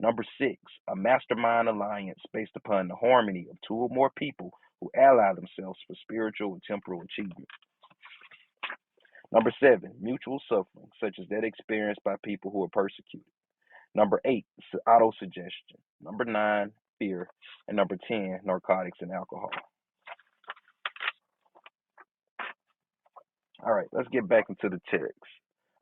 Number six, a mastermind alliance based upon the harmony of two or more people who ally themselves for spiritual and temporal achievement. Number seven, mutual suffering, such as that experienced by people who are persecuted. Number eight, autosuggestion. Number nine, fear. And number 10, narcotics and alcohol. All right, let's get back into the text.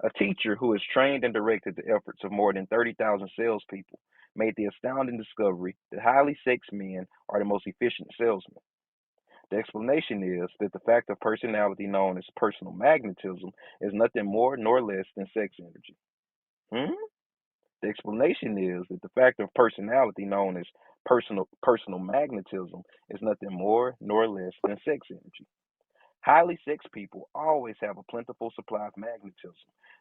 A teacher who has trained and directed the efforts of more than 30,000 salespeople made the astounding discovery that highly sexed men are the most efficient salesmen. The explanation is that the fact of personality known as personal magnetism is nothing more nor less than sex energy. Hmm? The explanation is that the fact of personality known as personal magnetism is nothing more nor less than sex energy. Highly sexed people always have a plentiful supply of magnetism.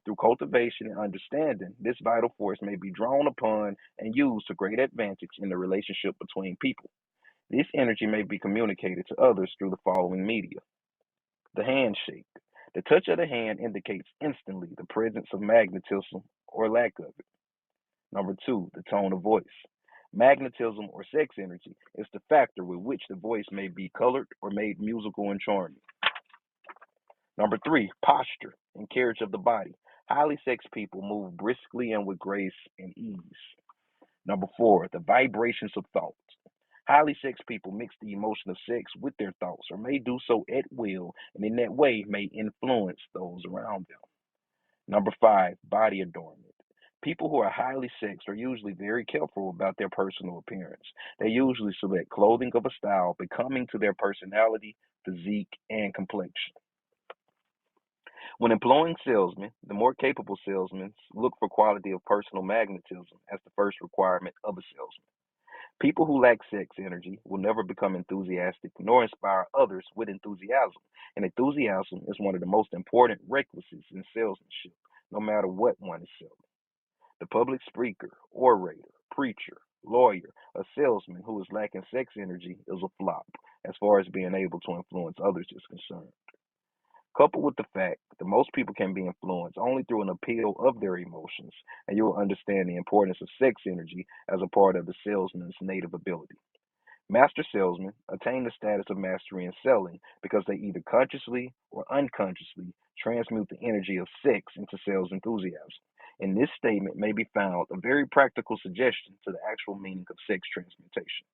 Through cultivation and understanding, this vital force may be drawn upon and used to great advantage in the relationship between people. This energy may be communicated to others through the following media. The handshake. The touch of the hand indicates instantly the presence of magnetism or lack of it. Number two, the tone of voice. Magnetism or sex energy is the factor with which the voice may be colored or made musical and charming. Number three, posture and carriage of the body. Highly sexed people move briskly and with grace and ease. Number 4, the vibrations of thought. Highly sexed people mix the emotion of sex with their thoughts, or may do so at will, and in that way may influence those around them. Number 5, body adornment. People who are highly sexed are usually very careful about their personal appearance. They usually select clothing of a style becoming to their personality, physique, and complexion. When employing salesmen, the more capable salesmen look for quality of personal magnetism as the first requirement of a salesman. People who lack sex energy will never become enthusiastic nor inspire others with enthusiasm. And enthusiasm is one of the most important requisites in salesmanship, no matter what one is selling. The public speaker, orator, preacher, lawyer, a salesman who is lacking sex energy is a flop as far as being able to influence others is concerned. Coupled with the fact that most people can be influenced only through an appeal of their emotions, and you will understand the importance of sex energy as a part of the salesman's native ability. Master salesmen attain the status of mastery in selling because they either consciously or unconsciously transmute the energy of sex into sales enthusiasm. In this statement may be found a very practical suggestion to the actual meaning of sex transmutation.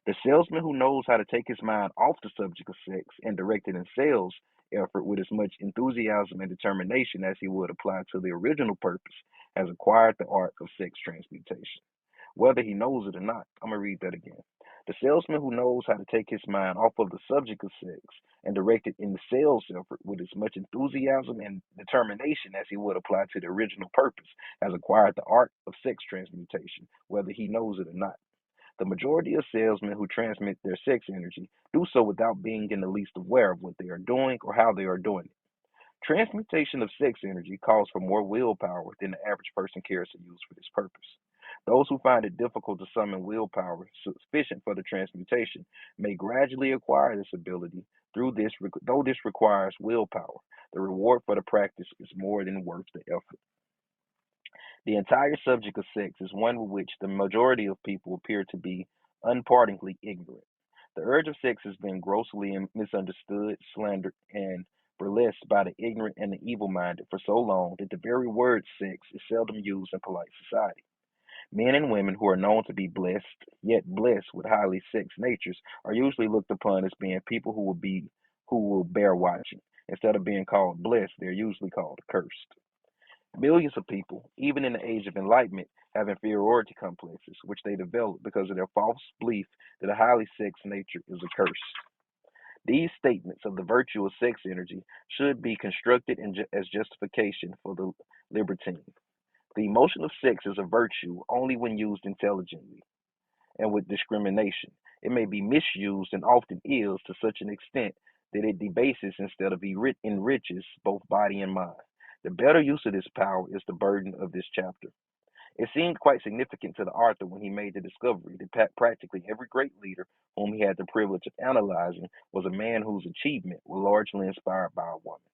The salesman who knows how to take his mind off the subject of sex and direct it in sales effort with as much enthusiasm and determination as he would apply to the original purpose has acquired the art of sex transmutation. Whether he knows it or not, I'm going to read that again. The salesman who knows how to take his mind off of the subject of sex and direct it in the sales effort with as much enthusiasm and determination as he would apply to the original purpose has acquired the art of sex transmutation, whether he knows it or not. The majority of salesmen who transmit their sex energy do so without being in the least aware of what they are doing or how they are doing it. Transmutation of sex energy calls for more willpower than the average person cares to use for this purpose. Those who find it difficult to summon willpower sufficient for the transmutation may gradually acquire this ability though this requires willpower. The reward for the practice is more than worth the effort. The entire subject of sex is one with which the majority of people appear to be unpardonably ignorant. The urge of sex has been grossly misunderstood, slandered, and burlesqued by the ignorant and the evil minded for so long that the very word sex is seldom used in polite society. Men and women who are known to be blessed, yet blessed with highly sex natures, are usually looked upon as being people who will bear watching. Instead of being called blessed, they're usually called cursed. Millions of people, even in the age of enlightenment, have inferiority complexes, which they develop because of their false belief that a highly sexed nature is a curse. These statements of the virtue of sex energy should be constructed as justification for the libertine. The emotion of sex is a virtue only when used intelligently and with discrimination. It may be misused and often is to such an extent that it debases instead of enriches both body and mind. The better use of this power is the burden of this chapter. It seemed quite significant to the author when he made the discovery that practically every great leader whom he had the privilege of analyzing was a man whose achievement was largely inspired by a woman.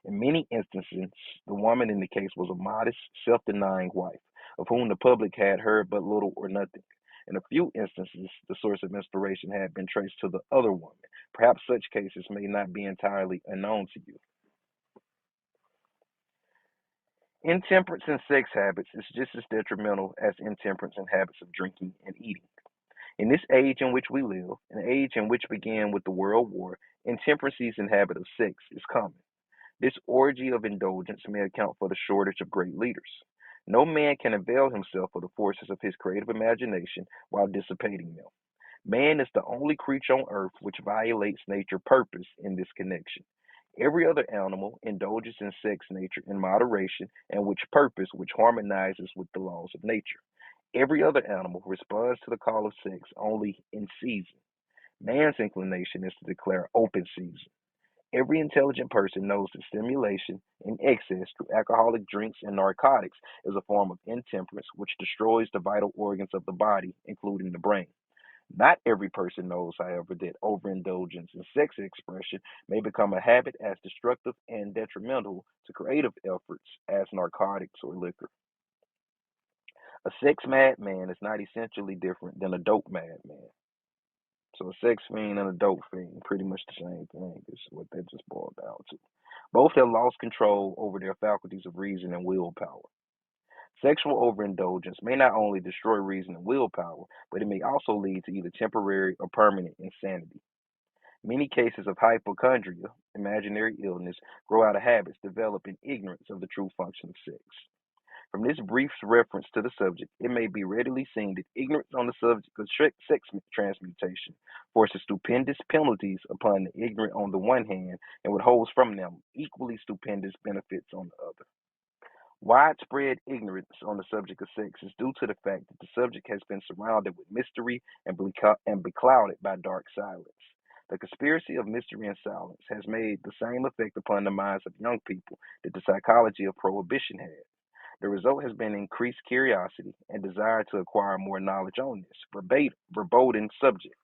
In many instances, the woman in the case was a modest, self denying wife, of whom the public had heard but little or nothing. In a few instances, the source of inspiration had been traced to the other woman. Perhaps such cases may not be entirely unknown to you. Intemperance in sex habits is just as detrimental as intemperance in habits of drinking and eating. In this age in which we live, an age in which began with the World War, intemperances in habit of sex is common. This orgy of indulgence may account for the shortage of great leaders. No man can avail himself of the forces of his creative imagination while dissipating them. Man is the only creature on earth which violates nature purpose in this connection. Every other animal indulges in sex nature in moderation and which harmonizes with the laws of nature. Every other animal responds to the call of sex only in season. Man's inclination is to declare open season. Every intelligent person knows that stimulation in excess through alcoholic drinks and narcotics is a form of intemperance which destroys the vital organs of the body, including the brain. Not every person knows, however, that overindulgence in sex expression may become a habit as destructive and detrimental to creative efforts as narcotics or liquor. A sex madman is not essentially different than a dope madman. So a sex fiend and a dope fiend, pretty much the same thing, is what that just boiled down to. Both have lost control over their faculties of reason and willpower. Sexual overindulgence may not only destroy reason and willpower, but it may also lead to either temporary or permanent insanity. Many cases of hypochondria, imaginary illness, grow out of habits developed in ignorance of the true function of sex. From this brief reference to the subject, it may be readily seen that ignorance on the subject of sex transmutation forces stupendous penalties upon the ignorant on the one hand and withholds from them equally stupendous benefits on the other. Widespread ignorance on the subject of sex is due to the fact that the subject has been surrounded with mystery and beclouded by dark silence. The conspiracy of mystery and silence has made the same effect upon the minds of young people that the psychology of prohibition had. The result has been increased curiosity and desire to acquire more knowledge on this verboten subject,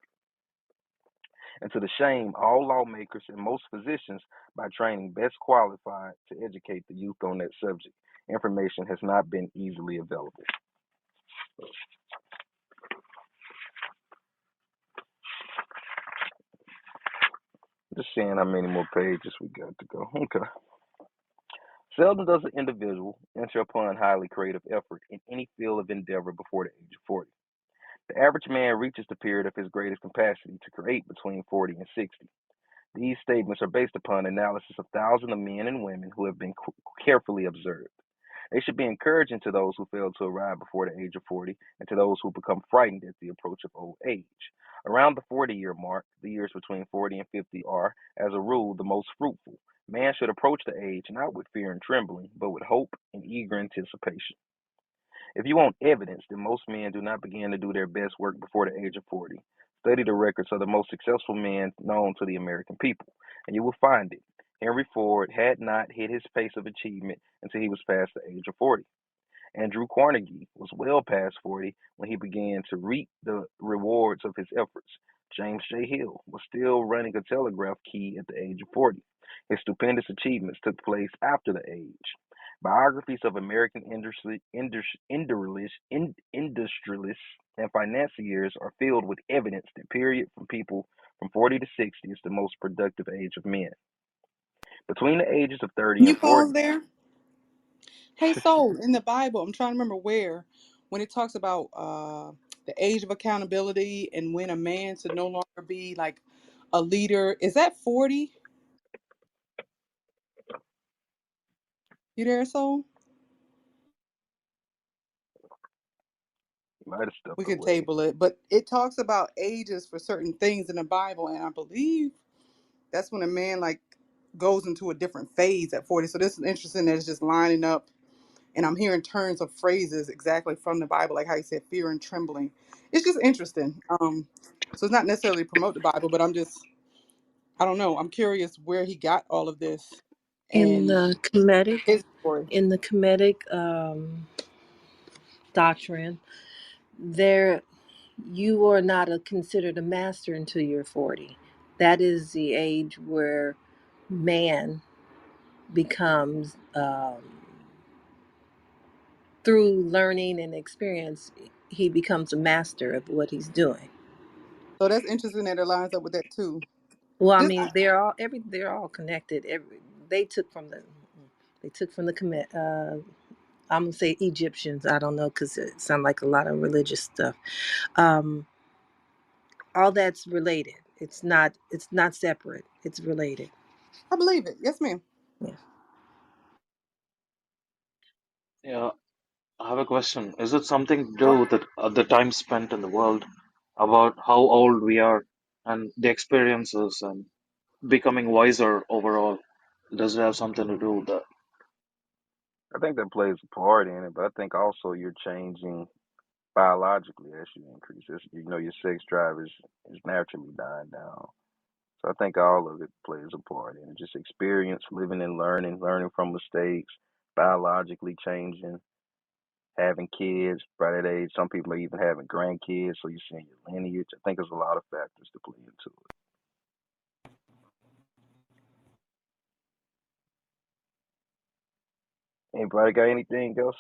and to the shame all lawmakers and most physicians by training best qualified to educate the youth on that subject. Information has not been easily available. Just seeing how many more pages we got to go. Okay. Seldom does an individual enter upon highly creative effort in any field of endeavor before the age of 40. The average man reaches the period of his greatest capacity to create between 40 and 60. These statements are based upon analysis of thousands of men and women who have been carefully observed. They should be encouraging to those who fail to arrive before the age of 40 and to those who become frightened at the approach of old age. Around the 40-year mark, the years between 40 and 50 are, as a rule, the most fruitful. Man should approach the age not with fear and trembling, but with hope and eager anticipation. If you want evidence that most men do not begin to do their best work before the age of 40, study the records of the most successful men known to the American people, and you will find it. Henry Ford had not hit his pace of achievement until he was past the age of 40. Andrew Carnegie was well past 40 when he began to reap the rewards of his efforts. James J. Hill was still running a telegraph key at the age of 40. His stupendous achievements took place after the age. Biographies of American industrialists and financiers are filled with evidence that period from people from 40 to 60 is the most productive age of men. Between the ages of 30 Can you and pause 40, there? Hey, Soul, in the Bible, I'm trying to remember where, when it talks about the age of accountability and when a man should no longer be like a leader, is that 40? You there, Soul? he might have We stepped could away. table it, but it talks about ages for certain things in the Bible, and I believe that's when a man like goes into a different phase at 40. So this is interesting that it's just lining up, and I'm hearing turns of phrases exactly from the Bible, like how you said fear and trembling. It's just interesting. So it's not necessarily promote the Bible, but I don't know. I'm curious where he got all of this In and the Kemetic, his story. in the Kemetic doctrine, there you are not considered a master until you're 40. That is the age where man becomes, through learning and experience, he becomes a master of what he's doing. So that's interesting that it lines up with that too. Well, I Just mean, they're all connected. They took from the I'm gonna say Egyptians. I don't know because it sounds like a lot of religious stuff. Um, all that's related. It's not separate. It's related. I believe it. Yes, ma'am. Yeah. Yeah, I have a question. Is it something to do Well, with the time spent in the world, about how old we are and the experiences and becoming wiser overall? Does it have something to do with that? I think that plays a part in it, but I think also you're changing biologically as you increase. Your sex drive is naturally dying down. So I think all of it plays a part in it. Just experience, living and learning from mistakes, biologically changing, having kids by that age. Some people are even having grandkids, so you're seeing your lineage. I think there's a lot of factors to play into it. Anybody got anything else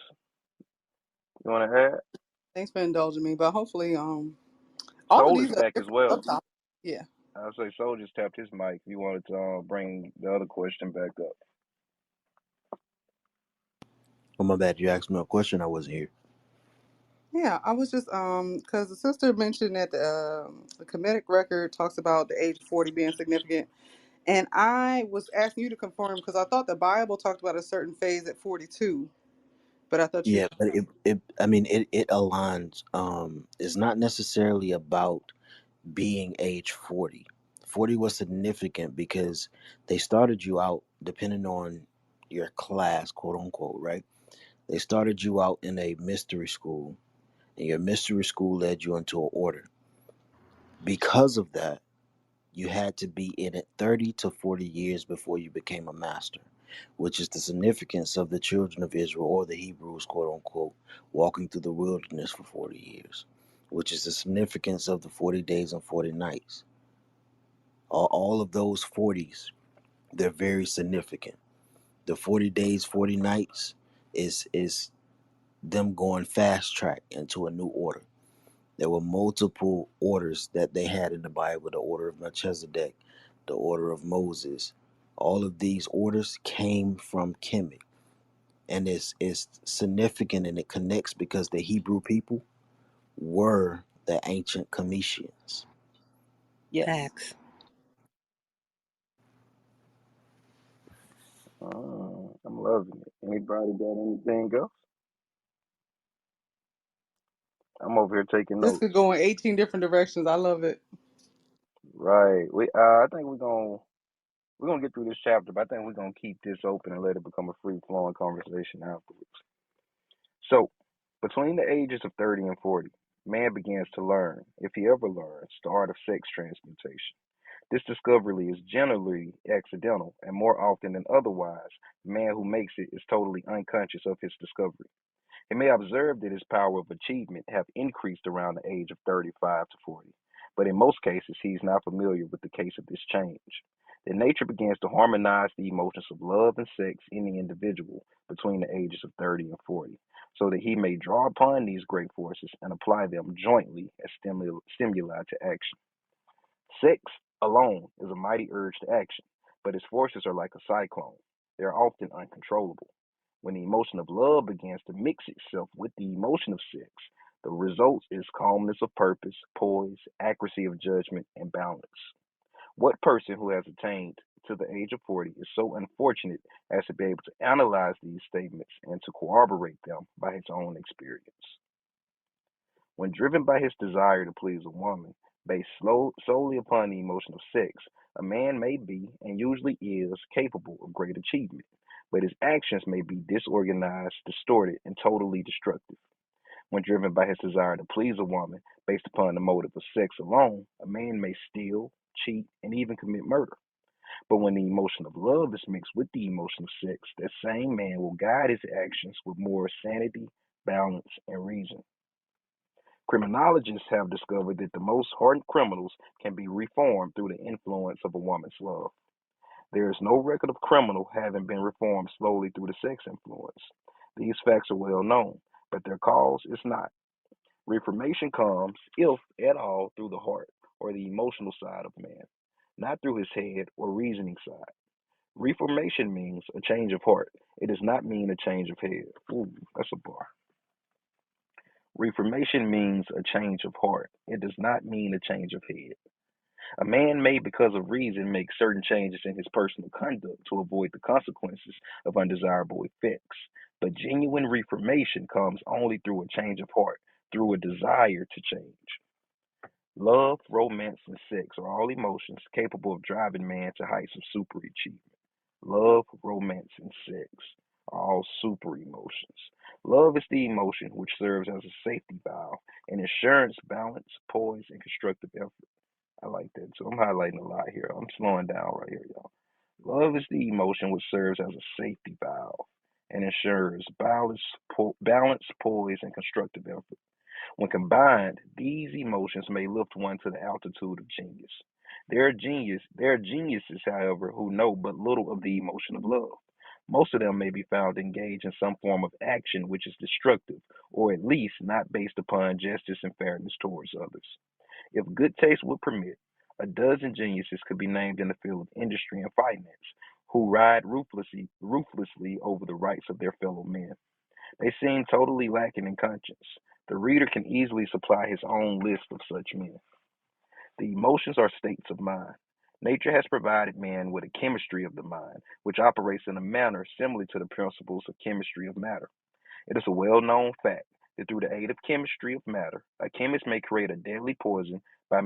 you want to add? thanks for indulging me, but hopefully, all of Soul is these are back as different well. subtopics. Yeah. I'll say Soul just tapped his mic. If you wanted to bring the other question back up. Oh, my bad. You asked me a question. I wasn't here. Yeah, I was just because the sister mentioned that the Kemetic record talks about the age of 40 being significant, and I was asking you to confirm because I thought the Bible talked about a certain phase at 42, but I thought you. Yeah, but it aligns. It's not necessarily about being age 40. 40 was significant because they started you out, depending on your class, quote unquote, right? They started you out in a mystery school, and your mystery school led you into an order. Because of that, you had to be in it 30 to 40 years before you became a master, which is the significance of the children of Israel or the Hebrews, quote unquote, walking through the wilderness for 40 years, which is the significance of the 40 days and 40 nights. All of those 40s, they're very significant. The 40 days, 40 nights is them going fast track into a new order. There were multiple orders that they had in the Bible: the order of Melchizedek, the order of Moses. All of these orders came from Kemet. And it's significant and it connects because the Hebrew people were the ancient Cometians. Yes. Facts. I'm loving it. Anybody got anything else? I'm over here taking This notes. could go in 18 different directions. I love it. Right. I think we're gonna get through this chapter, but I think we're gonna keep this open and let it become a free flowing conversation afterwards. So, between the ages of 30 and 40, man begins to learn, if he ever learns, the art of sex transmutation. This discovery is generally accidental, and more often than otherwise, the man who makes it is totally unconscious of his discovery. He may observe that his power of achievement have increased around the age of 35 to 40, but in most cases he is not familiar with the case of this change. Then nature begins to harmonize the emotions of love and sex in the individual between the ages of 30 and 40, so that he may draw upon these great forces and apply them jointly as stimuli to action. Sex alone is a mighty urge to action, but its forces are like a cyclone. They are often uncontrollable. When the emotion of love begins to mix itself with the emotion of sex, the result is calmness of purpose, poise, accuracy of judgment, and balance. What person who has attained to the age of 40 is so unfortunate as to be able to analyze these statements and to corroborate them by his own experience? When driven by his desire to please a woman, based solely upon the emotion of sex, a man may be, and usually is, capable of great achievement, but his actions may be disorganized, distorted, and totally destructive. When driven by his desire to please a woman based upon the motive of sex alone, a man may steal, cheat, and even commit murder. But when the emotion of love is mixed with the emotion of sex, that same man will guide his actions with more sanity, balance, and reason. Criminologists have discovered that the most hardened criminals can be reformed through the influence of a woman's love. There is no record of criminal having been reformed slowly through the sex influence. These facts are well known, but their cause is not. Reformation comes, if at all, through the heart or the emotional side of man, not through his head or reasoning side. Reformation means a change of heart. It does not mean a change of head. Ooh, that's a bar. Reformation means a change of heart. It does not mean a change of head. A man may, because of reason, make certain changes in his personal conduct to avoid the consequences of undesirable effects. But genuine reformation comes only through a change of heart, through a desire to change. Love, romance, and sex are all emotions capable of driving man to heights of superachievement. Love, romance, and sex are all super emotions. Love is the emotion which serves as a safety valve, an insurance, balance, poise, and constructive effort. I like that too. I'm highlighting a lot here. I'm slowing down right here, y'all. Love is the emotion which serves as a safety valve and ensures balance, poise, and constructive effort. When combined, these emotions may lift one to the altitude of genius. There are geniuses, however, who know but little of the emotion of love. Most of them may be found engaged in some form of action which is destructive, or at least not based upon justice and fairness towards others. If good taste would permit, a dozen geniuses could be named in the field of industry and finance who ride ruthlessly over the rights of their fellow men. They seem totally lacking in conscience. The reader can easily supply his own list of such men. The emotions are states of mind. Nature has provided man with a chemistry of the mind, which operates in a manner similar to the principles of chemistry of matter. It is a well known fact that through the aid of chemistry of matter, a chemist may create a deadly poison by